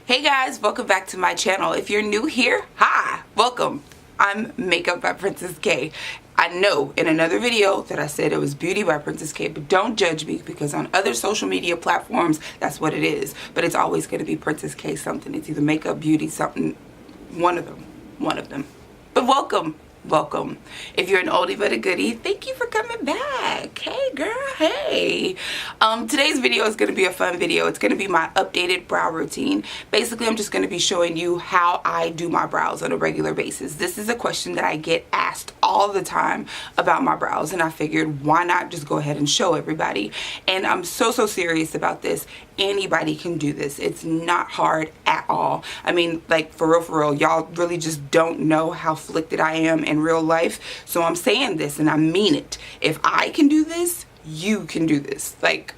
Hey guys, welcome back to my channel. If you're new here, hi, welcome. I'm Makeup by Princess K. I know in another video that I said it was Beauty by Princess K, but don't judge me because on other social media platforms, that's what it is. But it's always going to be Princess K something. It's either makeup, beauty, something, one of them. But welcome. Welcome. If you're an oldie but a goodie, thank you for coming back. Hey girl, hey. Today's video is going to be a fun video. It's going to be my updated brow routine. Basically, I'm just going to be showing you how I do my brows on a regular basis. This is a question that I get asked all the time about my brows, and I figured why not just go ahead and show everybody. And I'm so serious about this. Anybody can do this. It's not hard at all. I mean, like, for real, y'all really just don't know how afflicted I am in real life. So I'm saying this and I mean it. If I can do this, you can do this. Like,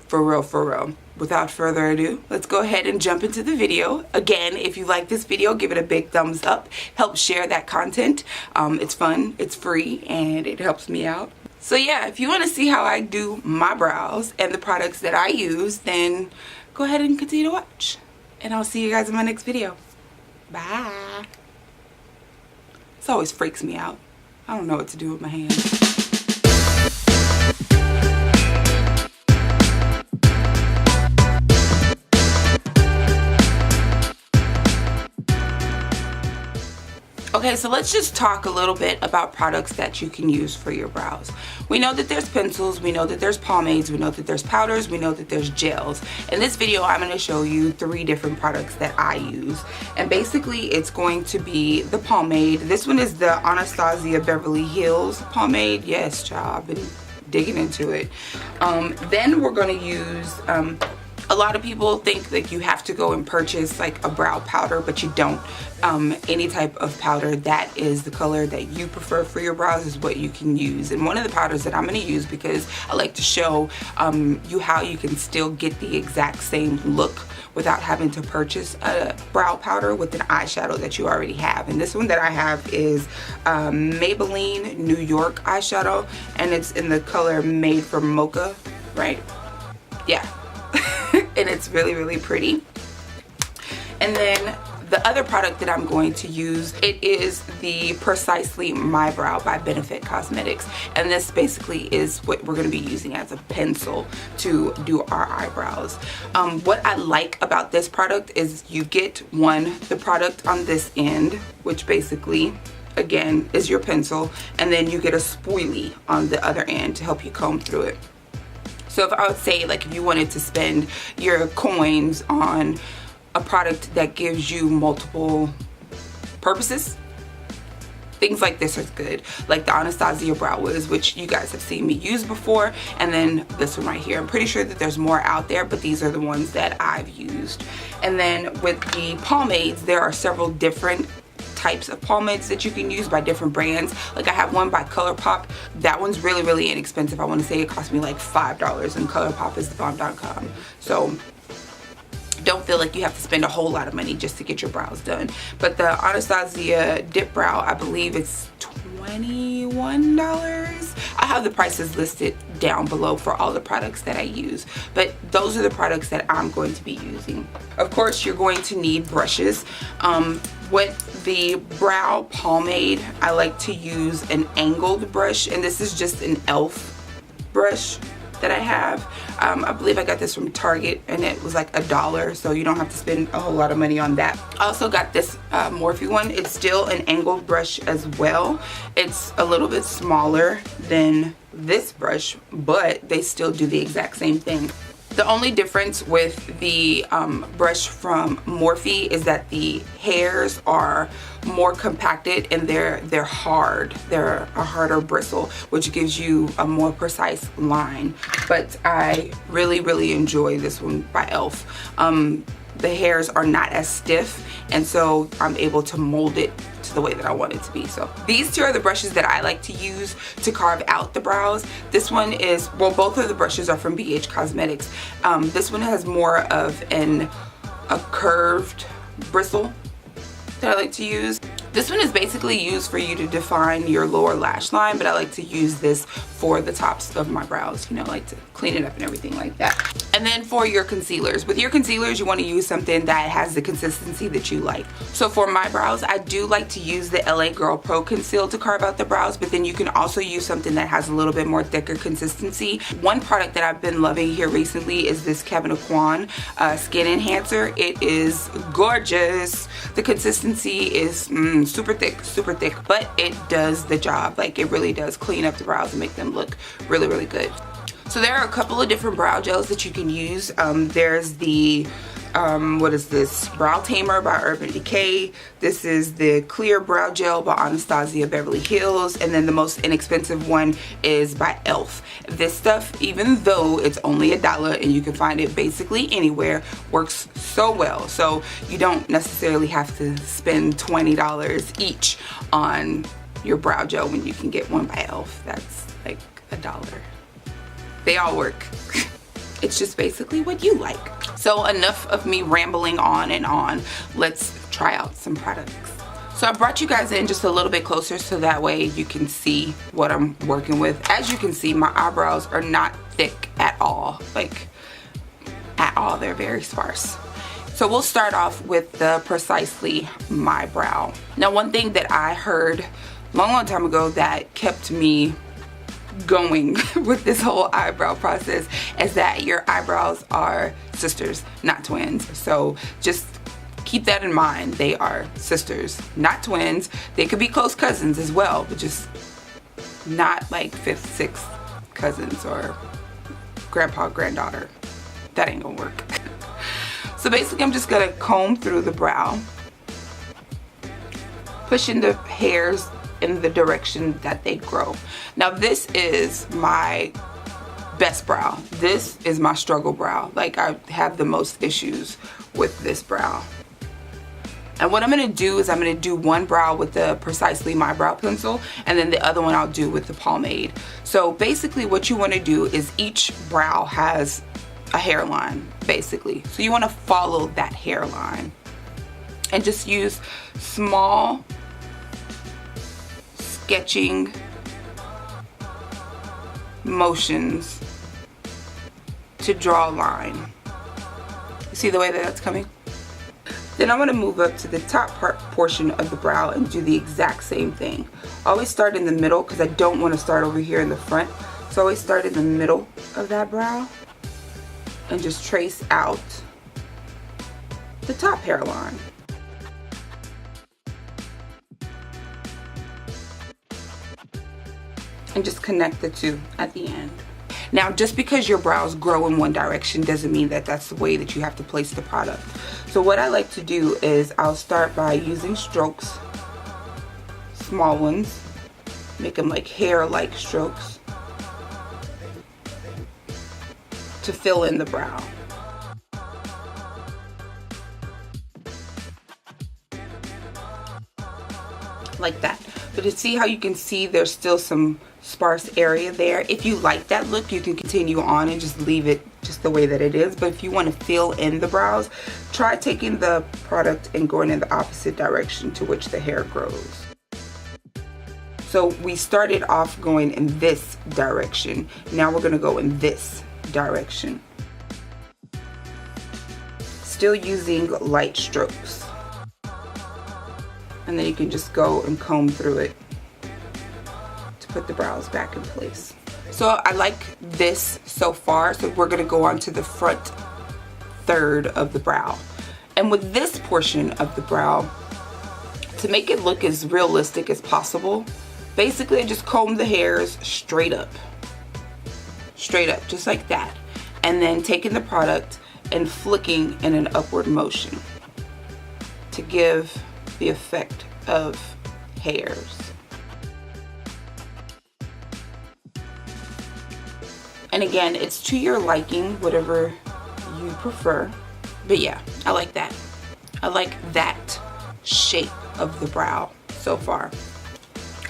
for real. Without further ado, let's go ahead and jump into the video. Again, if you like this video, give it a big thumbs up. Help share that content. It's fun, it's free, and it helps me out. So yeah, if you want to see how I do my brows and the products that I use, then go ahead and continue to watch. And I'll see you guys in my next video. Bye. This always freaks me out. I don't know what to do with my hands. Okay, so let's just talk a little bit about products that you can use for your brows. We know that there's pencils, we know that there's pomades, we know that there's powders, we know that there's gels. In this video, I'm going to show you 3 different products that I use. And basically, it's going to be the pomade. This one is the Anastasia Beverly Hills pomade. Yes, child, I've been digging into it. Then we're going to use... a lot of people think that you have to go and purchase like a brow powder, but you don't. Any type of powder that is the color that you prefer for your brows is what you can use. And one of the powders that I'm going to use, because I like to show you how you can still get the exact same look without having to purchase a brow powder with an eyeshadow that you already have. And this one that I have is Maybelline New York eyeshadow, and it's in the color Made from Mocha, right? Yeah. And it's really pretty. And then the other product that I'm going to use, it is the Precisely My Brow by Benefit Cosmetics. And this basically is what we're going to be using as a pencil to do our eyebrows. What I like about this product is you get the product on this end, which basically, again, is your pencil. And then you get a spoolie on the other end to help you comb through it. So if I would say, like, if you wanted to spend your coins on a product that gives you multiple purposes, things like this is good. Like the Anastasia Brow Wiz, which you guys have seen me use before, and then this one right here. I'm pretty sure that there's more out there, but these are the ones that I've used. And then with the pomades, there are several different types of pomades that you can use by different brands. Like I have one by ColourPop. That one's really inexpensive. I want to say it cost me like $5, and ColourPop is thebomb.com. So don't feel like you have to spend a whole lot of money just to get your brows done. But the Anastasia Dip Brow, I believe it's $21. I have the prices listed down below for all the products that I use, but those are the products that I'm going to be using. Of course, you're going to need brushes. With the brow pomade, I like to use an angled brush, and this is just an e.l.f. brush that I have. I believe I got this from Target, and it was like $1, so you don't have to spend a whole lot of money on that. I also got this Morphe one. It's still an angled brush as well. It's a little bit smaller than this brush, but they still do the exact same thing. The only difference with the brush from Morphe is that the hairs are more compacted and they're hard. They're a harder bristle, which gives you a more precise line. But I really enjoy this one by e.l.f. The hairs are not as stiff, and so I'm able to mold it to the way that I want it to be. So these 2 are the brushes that I like to use to carve out the brows. This one is, well, both of the brushes are from BH Cosmetics. This one has more of a curved bristle that I like to use. This one is basically used for you to define your lower lash line, but I like to use this for the tops of my brows, you know, like to clean it up and everything like that. And then for your concealers, with your concealers, you want to use something that has the consistency that you like. So for my brows, I do like to use the LA Girl Pro Conceal to carve out the brows, but then you can also use something that has a little bit more thicker consistency. One product that I've been loving here recently is this Kevyn Aucoin Skin Enhancer. It is gorgeous. The consistency is super thick, but it does the job. Like, it really does clean up the brows and make them look really, really good. So there are a couple of different brow gels that you can use. There's the what is this? Brow Tamer by Urban Decay. This is the Clear Brow Gel by Anastasia Beverly Hills. And then the most inexpensive one is by e.l.f. This stuff, even though it's only $1 and you can find it basically anywhere, works so well. So you don't necessarily have to spend $20 each on your brow gel when you can get one by e.l.f. That's like $1. They all work. It's just basically what you like. So enough of me rambling on and on. Let's try out some products. So I brought you guys in just a little bit closer so that way you can see what I'm working with. As you can see, my eyebrows are not thick at all. Like, at all. They're very sparse. So we'll start off with the Precisely My Brow. Now, one thing that I heard a long time ago that kept me going with this whole eyebrow process is that your eyebrows are sisters, not twins. So just keep that in mind. They are sisters, not twins. They could be close cousins as well, but just not like 5th, 6th cousins or grandpa, granddaughter. That ain't gonna work. So basically, I'm just gonna comb through the brow, pushing the hairs in the direction that they grow. Now, this is my best brow. This is my struggle brow. Like, I have the most issues with this brow. And what I'm gonna do is I'm gonna do one brow with the Precisely My Brow pencil, and then the other one I'll do with the pomade. So basically what you wanna do is each brow has a hairline, basically. So you wanna follow that hairline and just use small sketching motions to draw a line. You see the way that that's coming? Then I'm going to move up to the top portion of the brow and do the exact same thing. Always start in the middle because I don't want to start over here in the front. So always start in the middle of that brow and just trace out the top hairline. And just connect the two at the end. Now, just because your brows grow in one direction doesn't mean that that's the way that you have to place the product. So what I like to do is I'll start by using strokes, small ones, make them like hair-like strokes to fill in the brow. Like that. But to see how you can see there's still some sparse area there. If you like that look, you can continue on and just leave it just the way that it is. But if you want to fill in the brows, try taking the product and going in the opposite direction to which the hair grows. So we started off going in this direction. Now we're going to go in this direction. Still using light strokes. And then you can just go and comb through it to put the brows back in place. So I like this so far. So we're gonna go on to the front third of the brow. And with this portion of the brow, to make it look as realistic as possible, basically I just comb the hairs straight up, just like that. And then taking the product and flicking in an upward motion to give the effect of hairs. And again, it's to your liking, whatever you prefer. But yeah, I like that. I like that shape of the brow so far.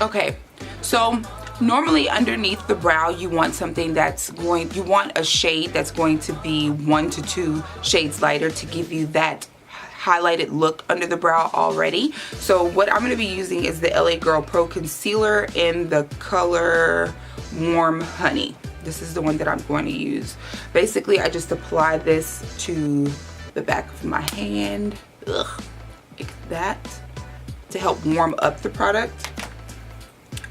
Okay, so normally underneath the brow you want something that's you want a shade that's going to be 1 to 2 shades lighter to give you that highlighted look under the brow already. So what I'm going to be using is the LA Girl Pro Concealer in the color Warm Honey. This is the one that I'm going to use. Basically, I just apply this to the back of my hand, like that, to help warm up the product.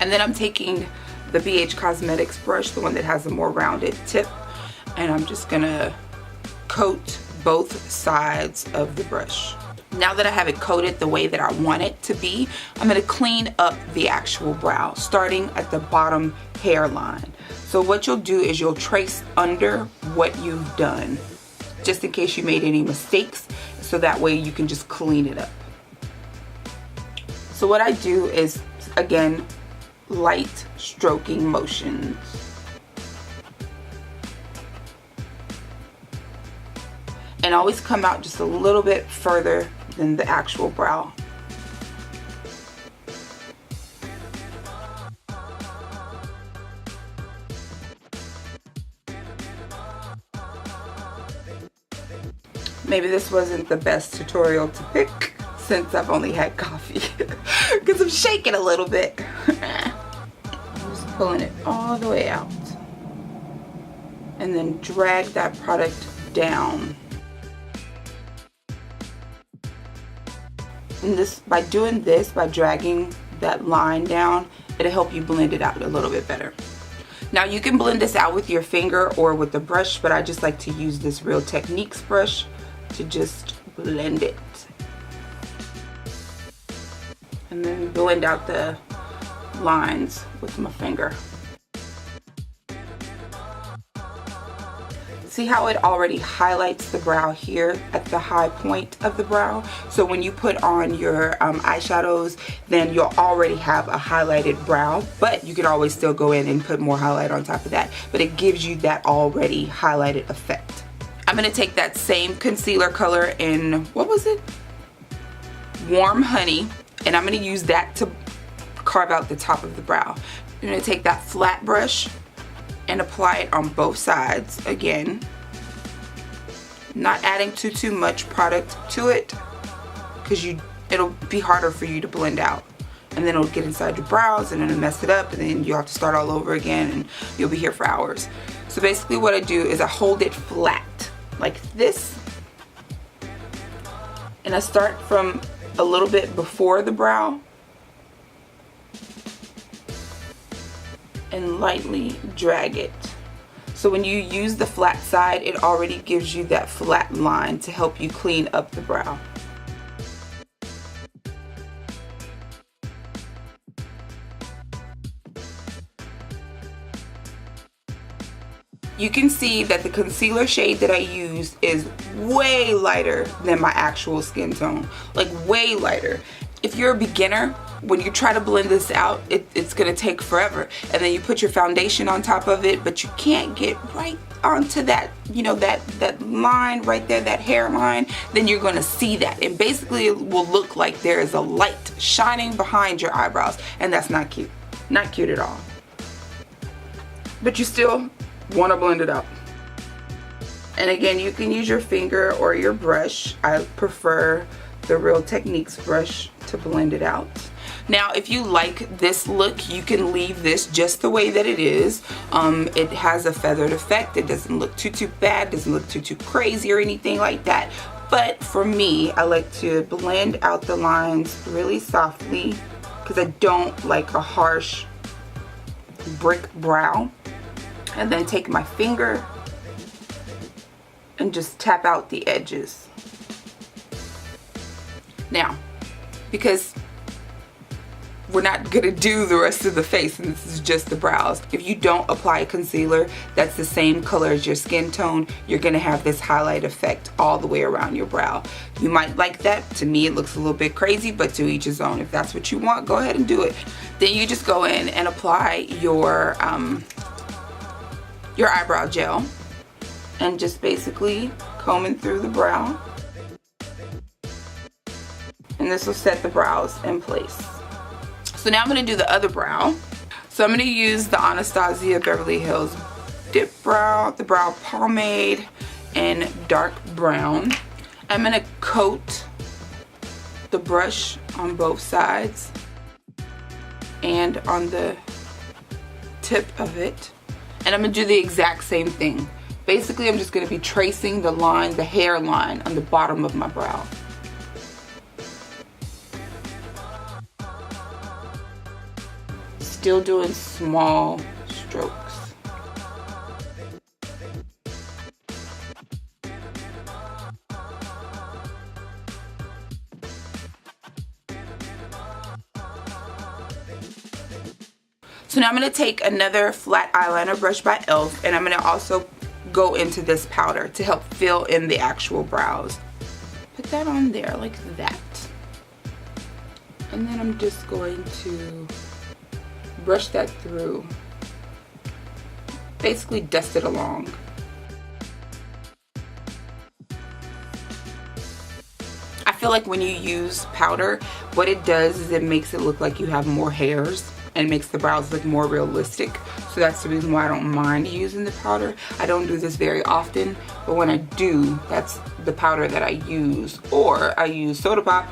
And then I'm taking the BH Cosmetics brush, the one that has a more rounded tip, and I'm just gonna coat both sides of the brush. Now that I have it coated the way that I want it to be, I'm gonna clean up the actual brow, starting at the bottom hairline. So what you'll do is you'll trace under what you've done, just in case you made any mistakes, so that way you can just clean it up. So what I do is, again, light stroking motions. And always come out just a little bit further than the actual brow. Maybe this wasn't the best tutorial to pick since I've only had coffee because I'm shaking a little bit. Just pulling it all the way out and then drag that product down. And this, by doing this, by dragging that line down, it'll help you blend it out a little bit better. Now you can blend this out with your finger or with the brush, but I just like to use this Real Techniques brush to just blend it. And then blend out the lines with my finger. See how it already highlights the brow here at the high point of the brow? So when you put on your eyeshadows, then you'll already have a highlighted brow, but you can always still go in and put more highlight on top of that. But it gives you that already highlighted effect. I'm going to take that same concealer color in, what was it? Warm Honey. And I'm going to use that to carve out the top of the brow. I'm going to take that flat brush and apply it on both sides again. Not adding too much product to it, because it'll be harder for you to blend out. And then it'll get inside your brows and it'll mess it up, and then you'll have to start all over again and you'll be here for hours. So basically what I do is I hold it flat like this, and I start from a little bit before the brow and lightly drag it. So when you use the flat side, it already gives you that flat line to help you clean up the brow. You can see that the concealer shade that I use is way lighter than my actual skin tone, like way lighter. If you're a beginner, when you try to blend this out, it's gonna take forever. And then you put your foundation on top of it, but you can't get right onto that, you know, that line right there, that hairline. Then you're gonna see that. And basically it will look like there is a light shining behind your eyebrows. And that's not cute. Not cute at all. But you still want to blend it out. And again, you can use your finger or your brush. I prefer the Real Techniques brush to blend it out. Now if you like this look, you can leave this just the way that it is. It has a feathered effect. It doesn't look too bad, doesn't look too crazy or anything like that. But for me, I like to blend out the lines really softly because I don't like a harsh brick brow. And then take my finger and just tap out the edges. Now, because we're not gonna do the rest of the face and this is just the brows, if you don't apply a concealer that's the same color as your skin tone, you're gonna have this highlight effect all the way around your brow. You might like that. To me, it looks a little bit crazy, but to each his own. If that's what you want, go ahead and do it. Then you just go in and apply your eyebrow gel and just basically combing through the brow, and this will set the brows in place. So now I'm going to do the other brow. So I'm going to use the Anastasia Beverly Hills Dip Brow, the brow pomade in dark brown. I'm going to coat the brush on both sides and on the tip of it. And I'm going to do the exact same thing. Basically, I'm just going to be tracing the line, the hairline on the bottom of my brow. Still doing small strokes. So now I'm going to take another flat eyeliner brush by e.l.f. and I'm going to also go into this powder to help fill in the actual brows. Put that on there like that. And then I'm just going to brush that through. Basically dust it along. I feel like when you use powder, what it does is it makes it look like you have more hairs and makes the brows look more realistic. So that's the reason why I don't mind using the powder. I don't do this very often, but when I do, that's the powder that I use. Or I use ColourPop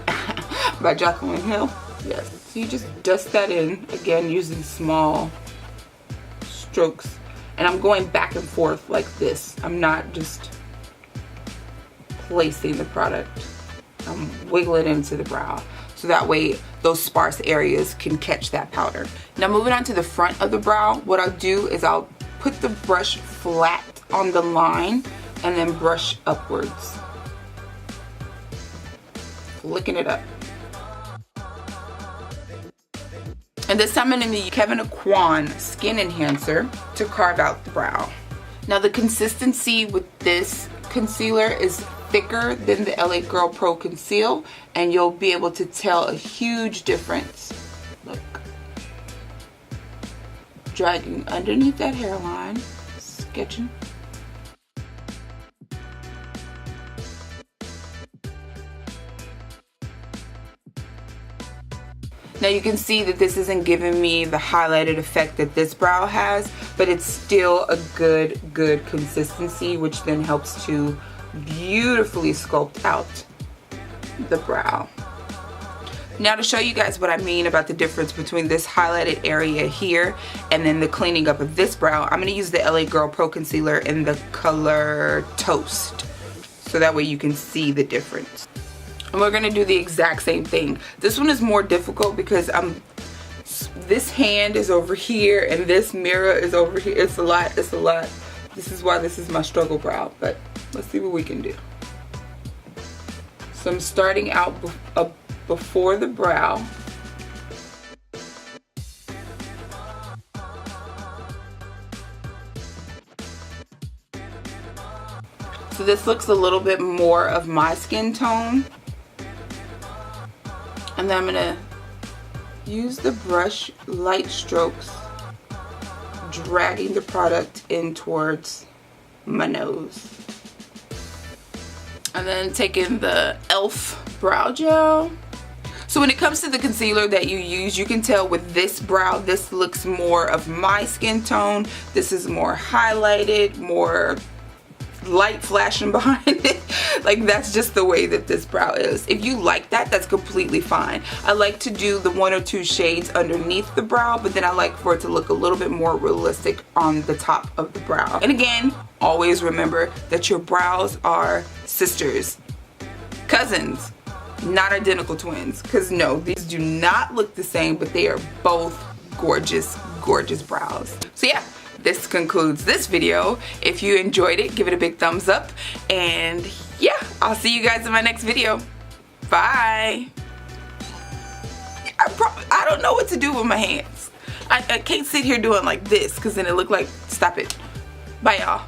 by Jaclyn Hill. Yes, so you just dust that in, again using small strokes. And I'm going back and forth like this. I'm not just placing the product. I'm wiggling into the brow. So that way those sparse areas can catch that powder. Now moving on to the front of the brow, what I'll do is I'll put the brush flat on the line and then brush upwards. Flicking it up. And this time I'm in the Kevyn Aucoin Skin Enhancer to carve out the brow. Now the consistency with this concealer is thicker than the LA Girl Pro Conceal, and you'll be able to tell a huge difference. Look. Dragging underneath that hairline, sketching. Now you can see that this isn't giving me the highlighted effect that this brow has, but it's still a good consistency, which then helps to beautifully sculpt out the brow. Now to show you guys what I mean about the difference between this highlighted area here and then the cleaning up of this brow, I'm going to use the LA Girl Pro Concealer in the color Toast, so that way you can see the difference. And we're going to do the exact same thing. This one is more difficult because this hand is over here and this mirror is over here. It's a lot. This is why this is my struggle brow, but let's see what we can do. So I'm starting out before the brow. So this looks a little bit more of my skin tone. And then I'm gonna use the brush, light strokes, dragging the product in towards my nose. And then taking the e.l.f. brow gel. So when it comes to the concealer that you use, you can tell with this brow, this looks more of my skin tone. This is more highlighted, more light flashing behind it. Like, that's just the way that this brow is. If you like that, that's completely fine. I like to do the 1 or 2 shades underneath the brow, but then I like for it to look a little bit more realistic on the top of the brow. And again, always remember that your brows are sisters, cousins, not identical twins. Because no, these do not look the same, but they are both gorgeous, gorgeous brows. So yeah, this concludes this video. If you enjoyed it, give it a big thumbs up. And yeah, I'll see you guys in my next video. Bye. I don't know what to do with my hands. I can't sit here doing like this because then it look like, stop it. Bye y'all.